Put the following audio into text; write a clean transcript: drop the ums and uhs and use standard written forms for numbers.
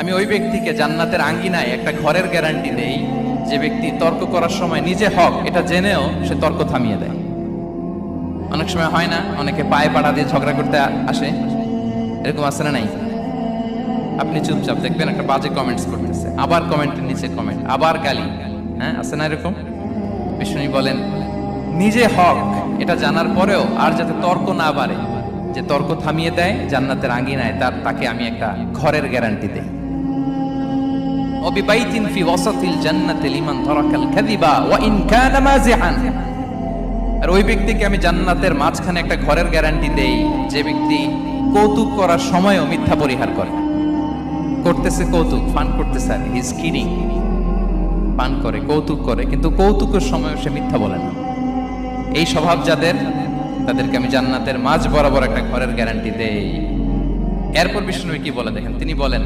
আমি ওই ব্যক্তিকে জান্নাতের আঙ্গিনায় একটা ঘরের গ্যারান্টি দেই যে ব্যক্তি তর্ক করার সময় নিজে হক এটা জেনেও সে তর্ক থামিয়ে দেয়। অনেক সময় হয় না, অনেকে পায়ে পাড়া দিয়ে ঝগড়া করতে আসে, এরকম আছে না নাই? আপনি চুপচাপ দেখবেন একটা বাজে কমেন্টস করতেছে, আবার কমেন্টের নিচে কমেন্ট, আবার গালি, হ্যাঁ আছে না এরকম? বিষ্ণু বলেন নিজে হক এটা জানার পরেও আর যাতে তর্ক না বাড়ে, যে তর্ক থামিয়ে দেয় জান্নাতের আঙ্গিনায় তাকে আমি একটা ঘরের গ্যারান্টি দেই। ওয়াবিবাইতিন ফি ওয়াসাতিল জান্নাতি লিমান তারাকাল কাযিবা ওয়া ইন কানা মাযিহান। আর ওই ব্যক্তিকে আমি জান্নাতের মাঝখানে একটা ঘরের গ্যারান্টি দেই যে ব্যক্তি কৌতুক করার সময়ও মিথ্যা পরিহার করে। করতেছে কৌতুক, ফান করতেছে, আর হি ইজ কিডিং, পান করে, কৌতুক করে, কিন্তু কৌতুকের সময়ও সে মিথ্যা বলে না। এই স্বভাব যাদের, তাদেরকে আমি জান্নাতের মাঝ বরাবর একটা ঘরের গ্যারান্টি দেই। এরপর বিষ্ণু কি বলে দেখেন, তিনি বলেন